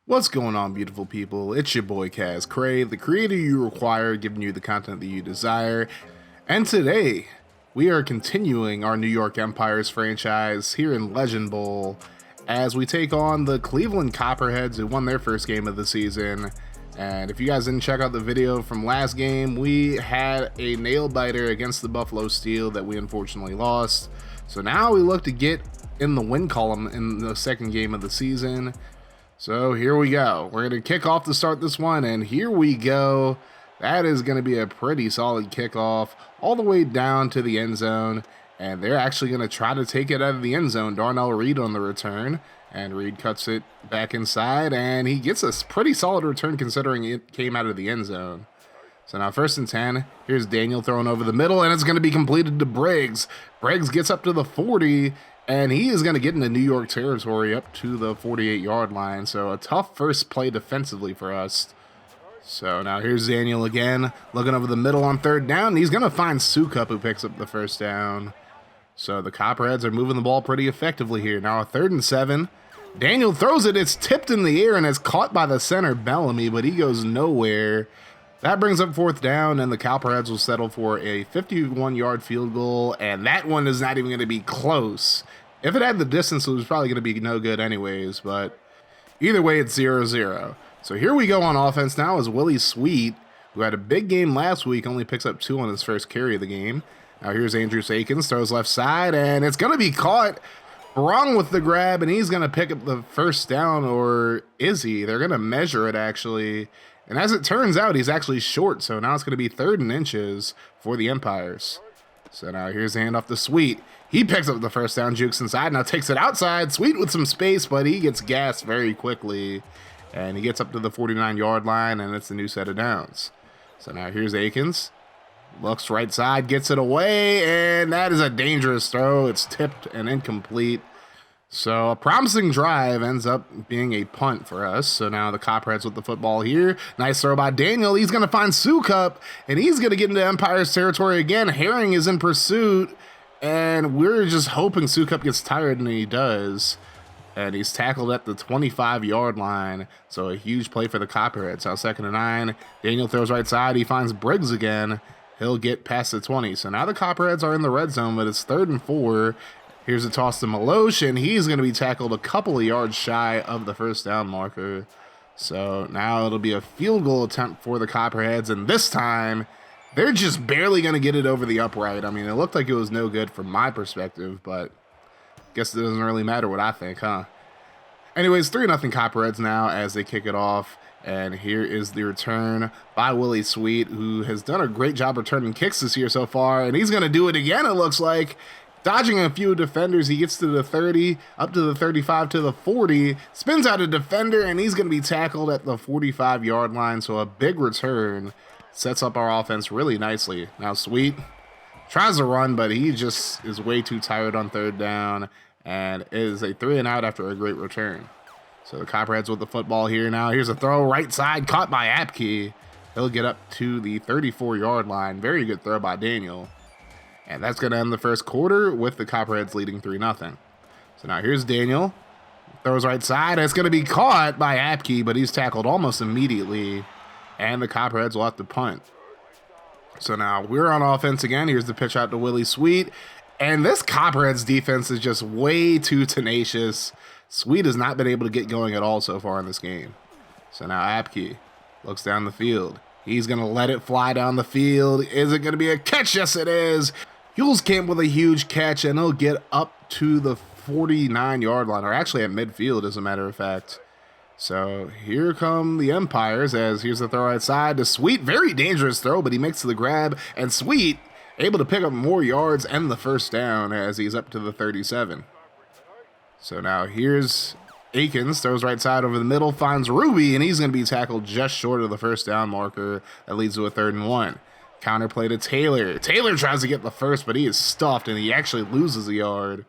What's going on, beautiful people? It's your boy Kaz Cray, the creator you require, giving you the content that you desire. And today, we are continuing our New York Empires franchise here in Legend Bowl as we take on the Cleveland Copperheads, who won their first game of the season. And if you guys didn't check out the video from last game, we had a nail biter against the Buffalo Steel that we unfortunately lost. So now we look to get in the win column in the second game of the season. So here we go. We're going to kick off to start this one, and here we go. That is going to be a pretty solid kickoff all the way down to the end zone, and they're actually going to try to take it out of the end zone. Darnell Reed on the return, and Reed cuts it back inside, and he gets a pretty solid return considering it came out of the end zone. So now 1st and 10, here's Daniel throwing over the middle, and it's going to be completed to Briggs. Briggs gets up to the 40, and he is going to get into New York territory up to the 48-yard line. So a tough first play defensively for us. So now here's Daniel again, looking over the middle on 3rd down. And he's going to find Sukup, who picks up the 1st down. So the Copperheads are moving the ball pretty effectively here. Now a 3rd and 7. Daniel throws it. It's tipped in the air and is caught by the center, Bellamy, but he goes nowhere. That brings up 4th down, and the Copperheads will settle for a 51-yard field goal, and that one is not even going to be close. If it had the distance, it was probably going to be no good anyways, but either way, it's 0-0. So here we go on offense now is Willie Sweet, who had a big game last week, only picks up 2 on his first carry of the game. Now here's Andrew Akins, throws left side, and it's going to be caught. Wrong with the grab, and he's going to pick up the 1st down, or is he? They're going to measure it, actually. And as it turns out, he's actually short, so now it's going to be 3rd and inches for the Empires. So now here's the handoff to Sweet. He picks up the 1st down, jukes inside, now takes it outside. Sweet with some space, but he gets gassed very quickly. And he gets up to the 49-yard line, and it's a new set of downs. So now here's Akins. Looks right side, gets it away, and that is a dangerous throw. It's tipped and incomplete. So a promising drive ends up being a punt for us. So now the Copperheads with the football here. Nice throw by Daniel. He's going to find Sukup, and he's going to get into Empire's territory again. Herring is in pursuit, and we're just hoping Sukup gets tired, and he does. And he's tackled at the 25-yard line. So a huge play for the Copperheads. Now 2nd and 9. Daniel throws right side. He finds Briggs again. He'll get past the 20. So now the Copperheads are in the red zone, but it's 3rd and 4. Here's a toss to Malosh, and he's going to be tackled a couple of yards shy of the 1st down marker. So now it'll be a field goal attempt for the Copperheads, and this time they're just barely going to get it over the upright. I mean, it looked like it was no good from my perspective, but I guess it doesn't really matter what I think, huh? Anyways, 3-0 Copperheads now as they kick it off. And here is the return by Willie Sweet, who has done a great job returning kicks this year so far. And he's going to do it again, it looks like. Dodging a few defenders, he gets to the 30, up to the 35, to the 40. Spins out a defender, and he's going to be tackled at the 45-yard line. So a big return sets up our offense really nicely. Now Sweet tries to run, but he just is way too tired on 3rd down. And it is a 3-and-out after a great return. So the Copperheads with the football here now. Here's a throw right side, caught by Apke. He'll get up to the 34-yard line. Very good throw by Daniel. And that's going to end the first quarter with the Copperheads leading 3-0. So now here's Daniel. Throws right side. It's going to be caught by Apke, but he's tackled almost immediately. And the Copperheads will have to punt. So now we're on offense again. Here's the pitch out to Willie Sweet. And this Copperheads defense is just way too tenacious. Sweet has not been able to get going at all so far in this game. So now Apke looks down the field. He's going to let it fly down the field. Is it going to be a catch? Yes, it is. Hulskamp with a huge catch, and he'll get up to the 49-yard line, or actually at midfield, as a matter of fact. So here come the Empires, as here's the throw right side to Sweet. Very dangerous throw, but he makes the grab, and Sweet able to pick up more yards and the 1st down as he's up to the 37. So now here's Akins, throws right side over the middle, finds Ruby, and he's going to be tackled just short of the 1st down marker. That leads to a 3rd and 1. Counterplay to Taylor. Taylor tries to get the first, but he is stuffed, and he actually loses a yard.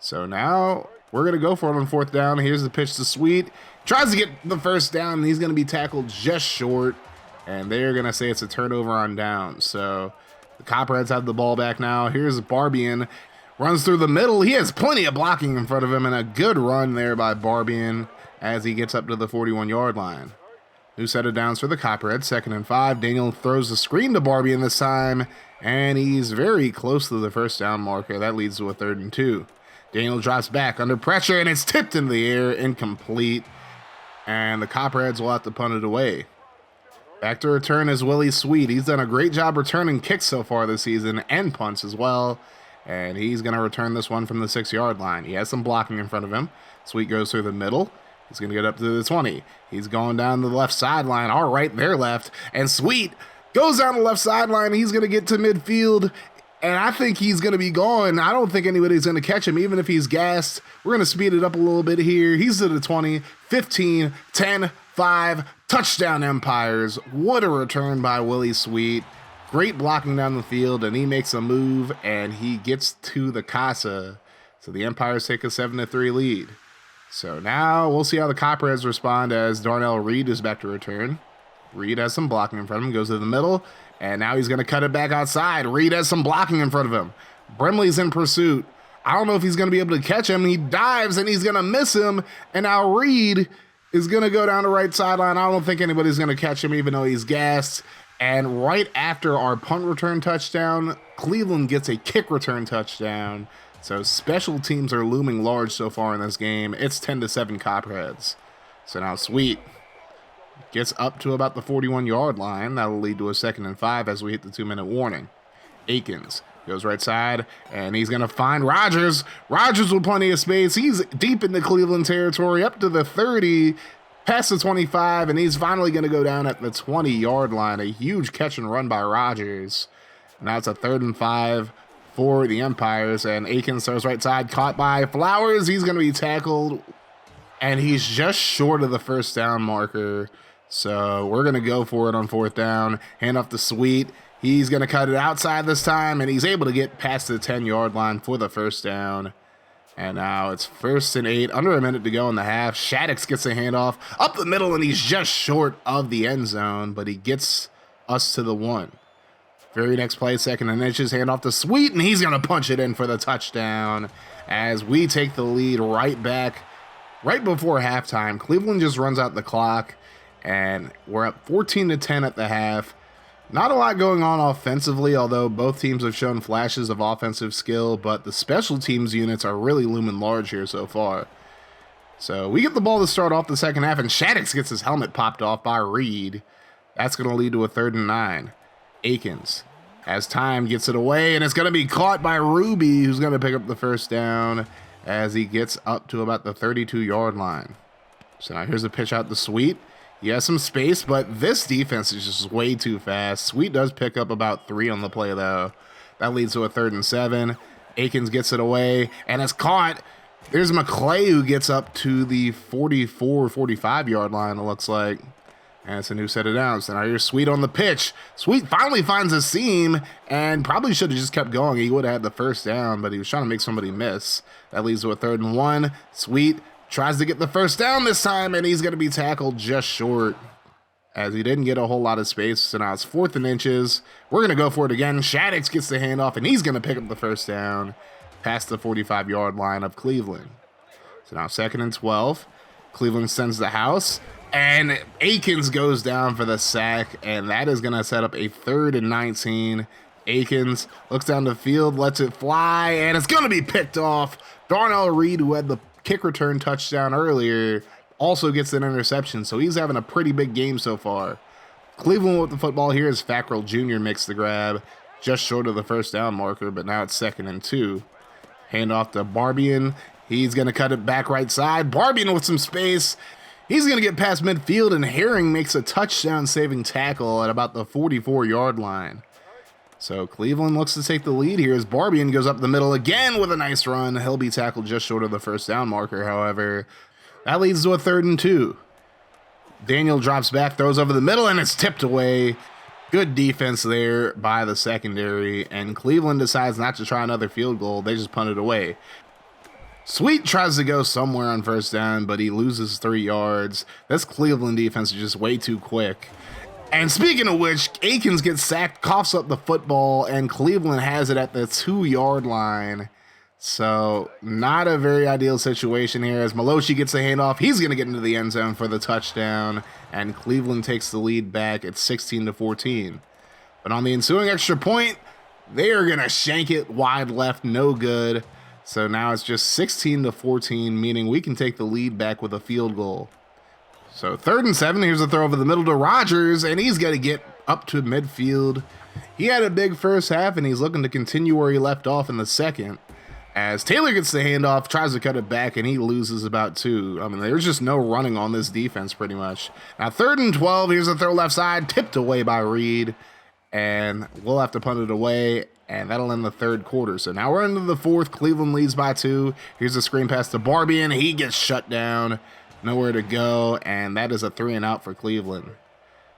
So now we're going to go for it on 4th down. Here's the pitch to Sweet. Tries to get the 1st down, and he's going to be tackled just short, and they're going to say it's a turnover on down. So the Copperheads have the ball back now. Here's Barbian. Runs through the middle. He has plenty of blocking in front of him, and a good run there by Barbian. as he gets up to the 41-yard line. New set of downs for the Copperheads, 2nd and 5. Daniel throws the screen to Barbian this time, and he's very close to the first down marker. That leads to a 3rd and 2. Daniel drops back under pressure, and it's tipped in the air, incomplete, and the Copperheads will have to punt it away. Back to return is Willie Sweet. He's done a great job returning kicks so far this season, and punts as well, and he's going to return this one from the 6-yard line. He has some blocking in front of him. Sweet goes through the middle. He's going to get up to the 20. He's going down the left sideline. All right, they're left. And Sweet goes down the left sideline. He's going to get to midfield, and I think he's going to be gone. I don't think anybody's going to catch him, even if he's gassed. We're going to speed it up a little bit here. He's to the 20, 15, 10, 5. Touchdown Empires. What a return by Willie Sweet. Great blocking down the field, and he makes a move, and he gets to the Casa. So the Empires take a 7-3 lead. So now we'll see how the Copperheads respond as Darnell Reed is back to return. Reed has some blocking in front of him, goes to the middle, and now he's going to cut it back outside. Reed has some blocking in front of him. Brimley's in pursuit. I don't know if he's going to be able to catch him. He dives, and he's going to miss him, and now Reed is going to go down the right sideline. I don't think anybody's going to catch him, even though he's gassed. And right after our punt return touchdown, Cleveland gets a kick return touchdown. So special teams are looming large so far in this game. It's 10-7 Copperheads. So now Sweet gets up to about the 41-yard line. That'll lead to a 2nd and 5 as we hit the 2-minute warning. Akins goes right side, and he's going to find Rogers. Rogers with plenty of space. He's deep in the Cleveland territory, up to the 30, past the 25, and he's finally going to go down at the 20-yard line. A huge catch and run by Rogers. Now it's a 3rd and 5 for the Empires, and Akins throws right side, caught by Flowers. He's going to be tackled, and he's just short of the first down marker. So we're going to go for it on 4th down. Hand off to Sweet. He's going to cut it outside this time, and he's able to get past the 10-yard line for the first down. And now it's 1st and 8, under a minute to go in the half. Shaddix gets a handoff up the middle, and he's just short of the end zone, but he gets us to the 1. Very next play, 2nd and inches, hand off to Sweet, and he's going to punch it in for the touchdown as we take the lead right back, right before halftime. Cleveland just runs out the clock, and we're up 14-10 at the half. Not a lot going on offensively, although both teams have shown flashes of offensive skill, but the special teams units are really looming large here so far. So we get the ball to start off the second half, and Shaddix gets his helmet popped off by Reed. That's going to lead to a 3rd and 9. Akins has time, gets it away, and it's going to be caught by Ruby, who's going to pick up the first down as he gets up to about the 32-yard line. So now here's a pitch out to Sweet. He has some space, but this defense is just way too fast. Sweet does pick up about 3 on the play, though. That leads to a 3rd and 7. Akins gets it away, and it's caught. There's McClay, who gets up to the 44, 45-yard line, it looks like. And it's a new set of downs. So now here's Sweet on the pitch. Sweet finally finds a seam and probably should have just kept going. He would have had the first down, but he was trying to make somebody miss. That leads to a 3rd and 1. Sweet tries to get the first down this time, and he's going to be tackled just short as he didn't get a whole lot of space. So now it's 4th and inches. We're going to go for it again. Shaddix gets the handoff, and he's going to pick up the first down past the 45-yard line of Cleveland. So now 2nd and 12. Cleveland sends the house. And Akins goes down for the sack, and that is going to set up a 3rd and 19. Akins looks down the field, lets it fly, and it's going to be picked off. Darnell Reed, who had the kick return touchdown earlier, also gets an interception, so he's having a pretty big game so far. Cleveland with the football here as Fackrell Jr. makes the grab, just short of the first down marker, but now it's 2nd and 2. Hand off to Barbian. He's going to cut it back right side. Barbian with some space. He's going to get past midfield, and Herring makes a touchdown-saving tackle at about the 44-yard line. So Cleveland looks to take the lead here as Barbian goes up the middle again with a nice run. He'll be tackled just short of the first down marker, however. That leads to a 3rd and 2. Daniel drops back, throws over the middle, and it's tipped away. Good defense there by the secondary, and Cleveland decides not to try another field goal. They just punt it away. Sweet tries to go somewhere on first down, but he loses 3 yards. This Cleveland defense is just way too quick. And speaking of which, Akins gets sacked, coughs up the football, and Cleveland has it at the 2-yard line. So not a very ideal situation here as Maloshi gets the handoff. He's going to get into the end zone for the touchdown, and Cleveland takes the lead back at 16-14. But on the ensuing extra point, they are going to shank it wide left, no good. So now it's just 16-14, meaning we can take the lead back with a field goal. So 3rd and 7, here's a throw over the middle to Rodgers, and he's got to get up to midfield. He had a big first half, and he's looking to continue where he left off in the second. As Taylor gets the handoff, tries to cut it back, and he loses about 2. I mean, there's just no running on this defense pretty much. Now 3rd and 12, here's a throw left side, tipped away by Reed, and we'll have to punt it away, and that'll end the 3rd quarter. So now we're into the 4th. Cleveland leads by 2. Here's a screen pass to Barbie, and he gets shut down. Nowhere to go, and that is a 3 and out for Cleveland.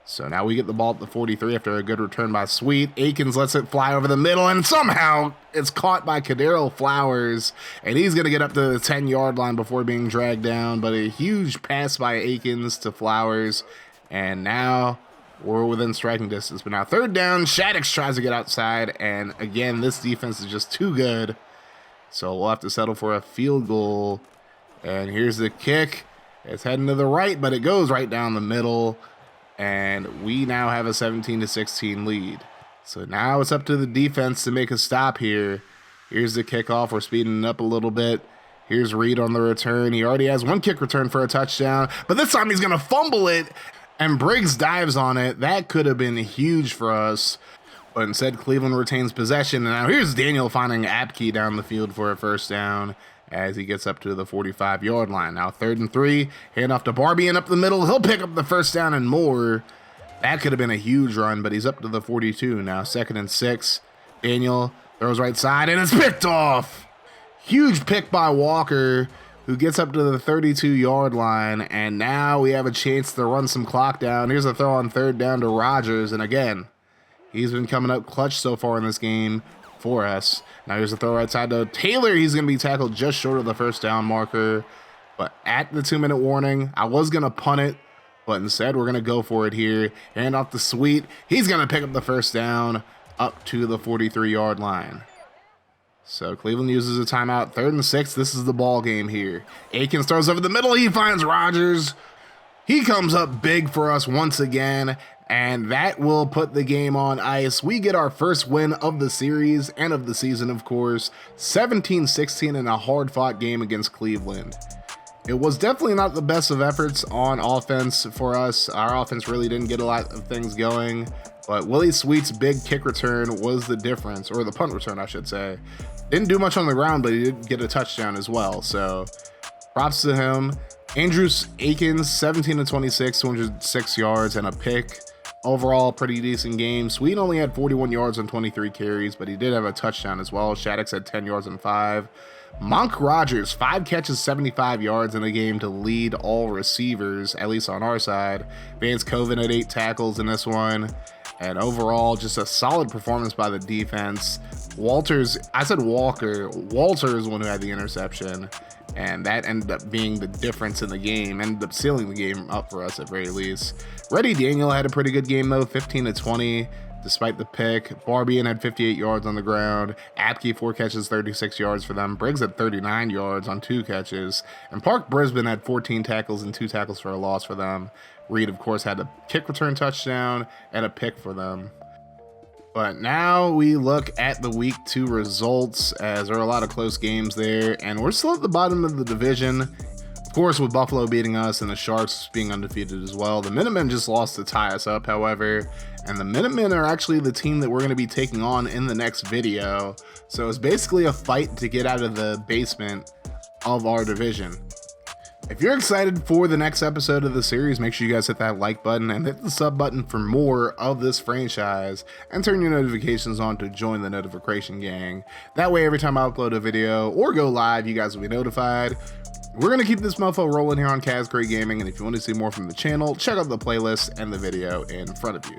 So now we get the ball at the 43 after a good return by Sweet. Akins lets it fly over the middle, and somehow it's caught by Kadarius Flowers, and he's going to get up to the 10-yard line before being dragged down. But a huge pass by Akins to Flowers, and now we're within striking distance. But now 3rd down, Shaddix tries to get outside, and again, this defense is just too good. So we'll have to settle for a field goal, and here's the kick. It's heading to the right, but it goes right down the middle. And we now have a 17-16 lead. So now it's up to the defense to make a stop here. Here's the kickoff. We're speeding it up a little bit. Here's Reed on the return. He already has 1 kick return for a touchdown, but this time he's going to fumble it, and Briggs dives on it. That could have been huge for us, but instead Cleveland retains possession. And now here's Daniel finding Apke down the field for a first down as he gets up to the 45-yard line. Now 3rd and 3, hand off to Barbie and up the middle. He'll pick up the first down and more. That could have been a huge run, but he's up to the 42. Now 2nd and 6, Daniel throws right side, and it's picked off. Huge pick by Walker, who gets up to the 32-yard line, and now we have a chance to run some clock down. Here's a throw on 3rd down to Rodgers, and again, he's been coming up clutch so far in this game for us. Now here's a throw right side to Taylor. He's going to be tackled just short of the first down marker. But at the 2-minute warning, I was going to punt it, but instead we're going to go for it here. Hand off to Sweet. He's going to pick up the first down up to the 43-yard line. So Cleveland uses a timeout. 3rd and 6. This is the ball game here. Akins throws over the middle. He finds Rodgers. He comes up big for us once again, and that will put the game on ice. We get our first win of the series and of the season, of course. 17-16 in a hard-fought game against Cleveland. It was definitely not the best of efforts on offense for us. Our offense really didn't get a lot of things going, but Willie Sweet's big kick return was the difference, or the punt return, I should say. Didn't do much on the ground, but he did get a touchdown as well, so props to him. Andrew Akins, 17-26, 206 yards and a pick. Overall, pretty decent game. Sweet only had 41 yards on 23 carries, but he did have a touchdown as well. Shaddix had 10 yards and 5. Monk Rodgers, 5 catches, 75 yards in the game to lead all receivers, at least on our side. Vance Coven had 8 tackles in this one. And overall, just a solid performance by the defense. Walters, I said Walker. Walter is the one who had the interception. And that ended up being the difference in the game, ended up sealing the game up for us at very least. Reddy Daniel had a pretty good game though, 15-20, despite the pick. Barbian had 58 yards on the ground. Apke, 4 catches, 36 yards for them. Briggs had 39 yards on 2 catches. And Park Brisbane had 14 tackles and 2 tackles for a loss for them. Reed, of course, had a kick return touchdown and a pick for them. But now we look at the week 2 results, as there are a lot of close games there, and we're still at the bottom of the division. Of course, with Buffalo beating us and the Sharks being undefeated as well. The Minutemen just lost to tie us up, however, and the Minutemen are actually the team that we're going to be taking on in the next video. So it's basically a fight to get out of the basement of our division. If you're excited for the next episode of the series, make sure you guys hit that like button and hit the sub button for more of this franchise, and turn your notifications on to join the notification gang. That way, every time I upload a video or go live, you guys will be notified. We're going to keep this mofo rolling here on Kaz Great Gaming, and if you want to see more from the channel, check out the playlist and the video in front of you.